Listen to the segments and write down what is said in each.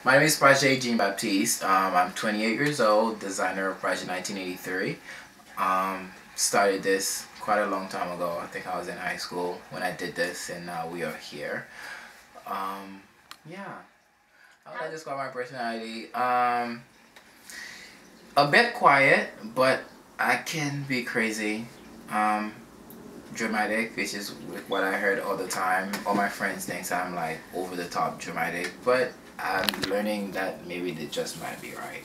My name is Prajje Jean-Baptiste. I'm 28 years old, designer of Prajje 1983. Started this quite a long time ago. I think I was in high school when I did this, and now we are here. Yeah. How would I describe my personality? A bit quiet, but I can be crazy. Dramatic, which is what I heard all the time. All my friends think I'm like over the top dramatic, but I'm learning that maybe they just might be right.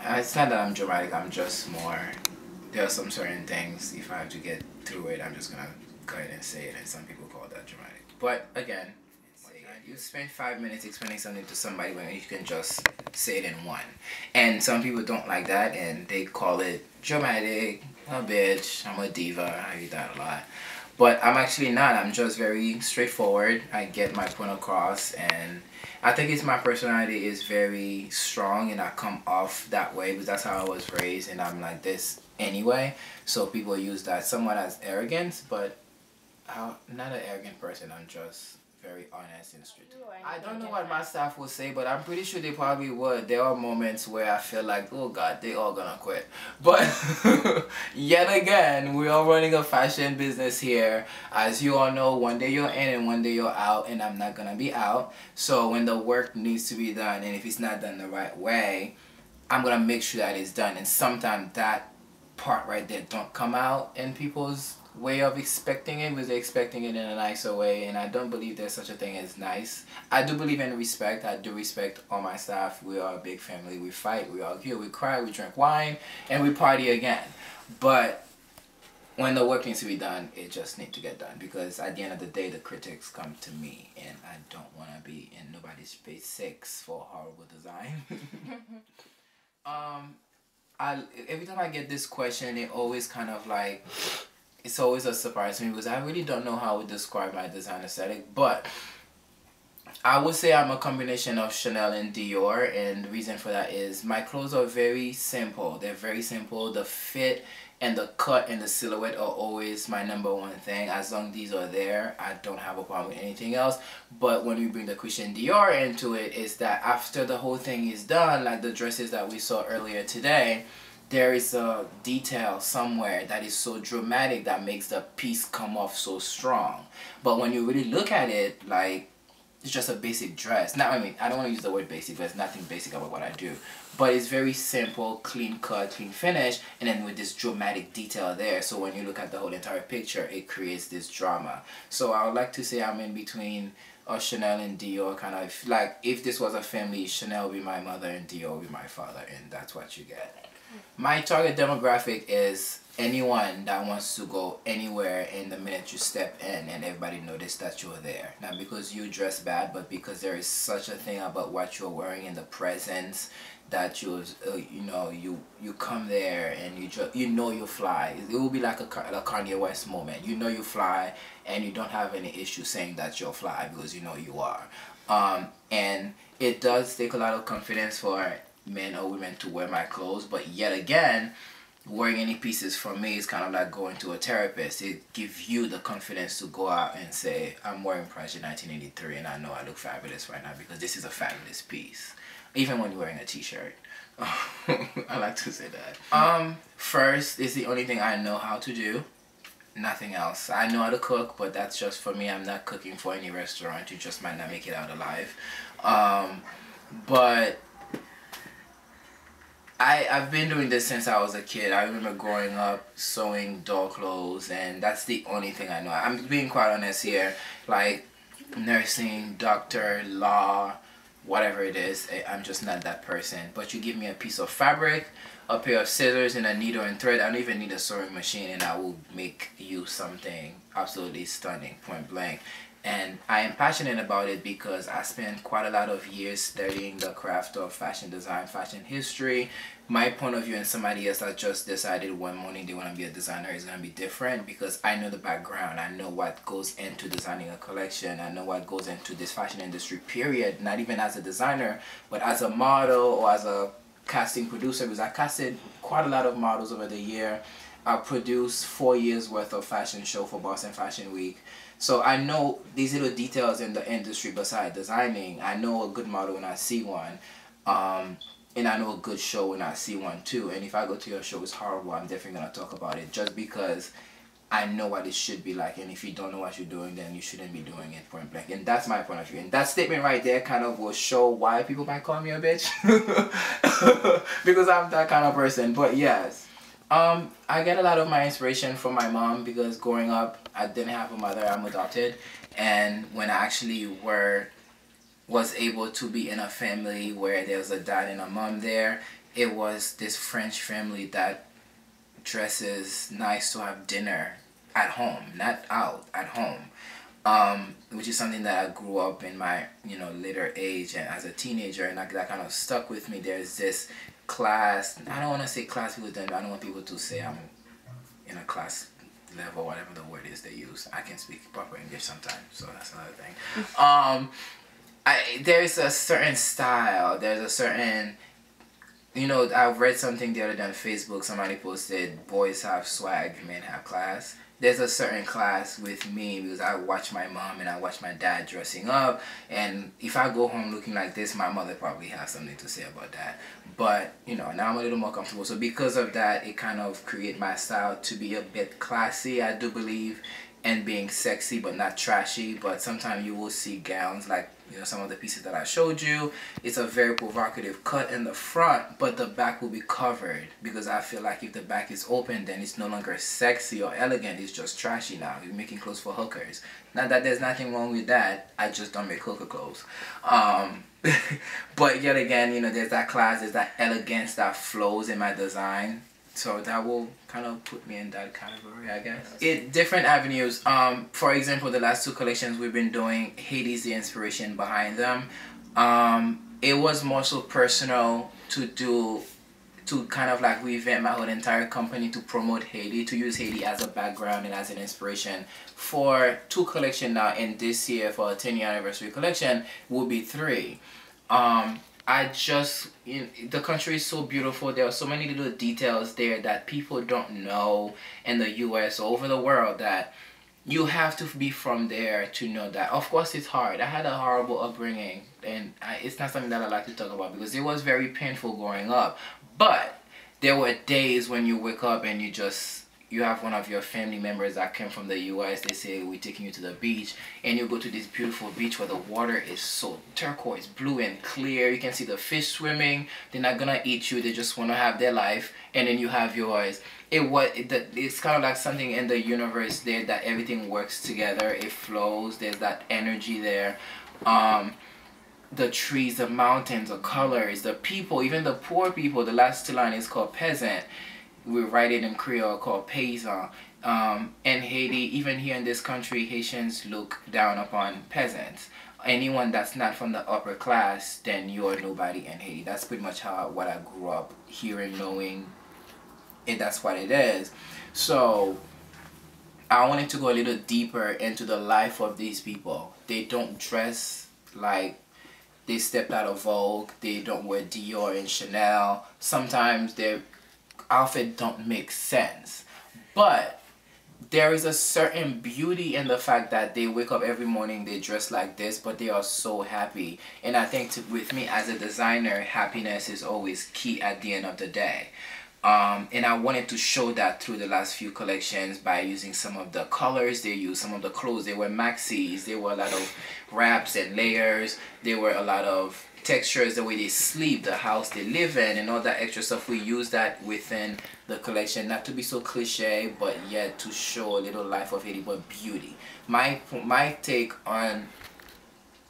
It's not that I'm dramatic, I'm just more, there are some certain things, if I have to get through it, I'm just gonna go ahead and say it, and some people call that dramatic. But again, you spend 5 minutes explaining something to somebody when you can just say it in one. And some people don't like that, and they call it dramatic, a bitch, I'm a diva, I hear that a lot. But I'm actually not. I'm just very straightforward. I get my point across, and I think it's my personality is very strong, and I come off that way because that's how I was raised, and I'm like this anyway. So people use that somewhat as arrogance, but I'm not an arrogant person. I'm just very honest and straight. I don't know what my staff will say, but I'm pretty sure they probably would. There are moments where I feel like, oh God, they all gonna quit. But yet again, we are running a fashion business here. As you all know, one day you're in and one day you're out, and I'm not gonna be out. So when the work needs to be done, and if it's not done the right way, I'm gonna make sure that it's done. And sometimes that part right there don't come out in people's way of expecting it, because they're expecting it in a nicer way, and I don't believe there's such a thing as nice. I do believe in respect. I do respect all my staff. We are a big family. We fight, we argue, we cry, we drink wine, and we party again. But when the work needs to be done, it just needs to get done, because at the end of the day, the critics come to me, and I don't want to be in nobody's space 6 for horrible design. Every time I get this question, it always kind of like, it's always a surprise to me, because I really don't know how to describe my design aesthetic, but I would say I'm a combination of Chanel and Dior, and the reason for that is my clothes are very simple. They're very simple. The fit and the cut and the silhouette are always my #1 thing. As long as these are there, I don't have a problem with anything else. But when we bring the Christian Dior into it, is that after the whole thing is done, like the dresses that we saw earlier today, there is a detail somewhere that is so dramatic that makes the piece come off so strong. But when you really look at it, like, it's just a basic dress. Now, I mean, I don't want to use the word basic, there's nothing basic about what I do. But it's very simple, clean cut, clean finish, and then with this dramatic detail there. So when you look at the whole entire picture, it creates this drama. So I would like to say I'm in between Chanel and Dior, kind of like, if this was a family, Chanel would be my mother and Dior would be my father, and that's what you get. My target demographic is anyone that wants to go anywhere in the minute you step in and everybody notice that you're there. Not because you dress bad, but because there is such a thing about what you're wearing and the presence that you come there and you know you fly. It will be like a Kanye West moment. You know you fly, and you don't have any issue saying that you're fly because you know you are. And it does take a lot of confidence for men or women to wear my clothes, but yet again, wearing any pieces from me is kind of like going to a therapist. It gives you the confidence to go out and say, I'm wearing Prajje 1983 and I know I look fabulous right now because this is a fabulous piece. Even when you're wearing a t-shirt. I like to say that. First is the only thing I know how to do. Nothing else. I know how to cook, but that's just for me. I'm not cooking for any restaurant. You just might not make it out alive. But I've been doing this since I was a kid. I remember growing up sewing doll clothes, and that's the only thing I know. I'm being quite honest here. Like nursing, doctor, law, whatever it is, I'm just not that person. But you give me a piece of fabric, a pair of scissors, and a needle and thread. I don't even need a sewing machine, and I will make you something absolutely stunning, point blank. And I am passionate about it because I spent quite a lot of years studying the craft of fashion design, fashion history. My point of view and somebody else that just decided one morning they want to be a designer is going to be different, because I know the background. I know what goes into designing a collection. I know what goes into this fashion industry, period. Not even as a designer, but as a model or as a casting producer, because I casted quite a lot of models over the year. I produced 4 years worth of fashion show for Boston Fashion Week. So I know these little details in the industry besides designing. I know a good model when I see one. And I know a good show when I see one too. And if I go to your show, it's horrible, I'm definitely going to talk about it just because I know what it should be like. And if you don't know what you're doing, then you shouldn't be doing it, point blank. And that's my point of view. And that statement right there kind of will show why people might call me a bitch. Because I'm that kind of person. But yes. I get a lot of my inspiration from my mom because growing up, I didn't have a mother, I'm adopted. And when I actually was able to be in a family where there was a dad and a mom there, it was this French family that dresses nice to have dinner at home, not out, at home. Which is something that I grew up in my, later age and as a teenager, and that kind of stuck with me. There's this class, I don't want to say class because then I don't want people to say I'm in a class level, whatever the word is they use. I can speak proper English sometimes, so that's another thing. There's a certain style, there's a certain, I read something the other day on Facebook, somebody posted, boys have swag, men have class. There's a certain class with me because I watch my mom and I watch my dad dressing up, and if I go home looking like this, my mother probably has something to say about that. But now I'm a little more comfortable, so because of that, it kind of create my style to be a bit classy, I do believe, and being sexy but not trashy. But sometimes you will see gowns like some of the pieces that I showed you. It's a very provocative cut in the front, but the back will be covered because I feel like if the back is open, then it's no longer sexy or elegant, it's just trashy now. You're making clothes for hookers. Not that there's nothing wrong with that, I just don't make hooker clothes. But yet again, there's that class, there's that elegance that flows in my design. So that will kind of put me in that category, I guess. Different avenues. For example, the last 2 collections we've been doing, Haiti's the inspiration behind them. It was more so personal to kind of like revamp my whole entire company to promote Haiti, to use Haiti as a background and as an inspiration for 2 collections now. And this year, for a 10-year anniversary collection, will be 3. The country is so beautiful. There are so many little details there that people don't know in the US or over the world that you have to be from there to know that. Of course, it's hard. I had a horrible upbringing, and it's not something that I like to talk about because it was very painful growing up. But there were days when you wake up and you have one of your family members that came from the US, they say, we're taking you to the beach, and you go to this beautiful beach where the water is so turquoise blue and clear, you can see the fish swimming, they're not gonna eat you, they just want to have their life, and then you have yours. It's kind of like something in the universe there that everything works together, it flows, there's that energy there. The trees, the mountains, the colors, the people, even the poor people. The last line is called peasant. We write it in Creole called paysan. In Haiti, even here in this country, Haitians look down upon peasants. Anyone that's not from the upper class, then you're nobody in Haiti. That's pretty much what I grew up hearing, knowing, and that's what it is. So I wanted to go a little deeper into the life of these people. They don't dress like they stepped out of Vogue. They don't wear Dior and Chanel. Sometimes their outfit don't make sense. But there is a certain beauty in the fact that they wake up every morning, they dress like this, but they are so happy. And I think with me as a designer, happiness is always key at the end of the day. And I wanted to show that through the last few collections by using some of the colors they use, some of the clothes. They were maxis, there were a lot of wraps and layers, there were a lot of textures, the way they sleep, the house they live in, and all that extra stuff. We use that within the collection, not to be so cliche, but yet to show a little life of Haiti, but beauty. My take on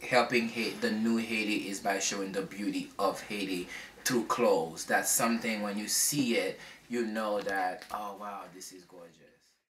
helping the new Haiti is by showing the beauty of Haiti through clothes. That's something when you see it, you know that, oh wow, this is gorgeous.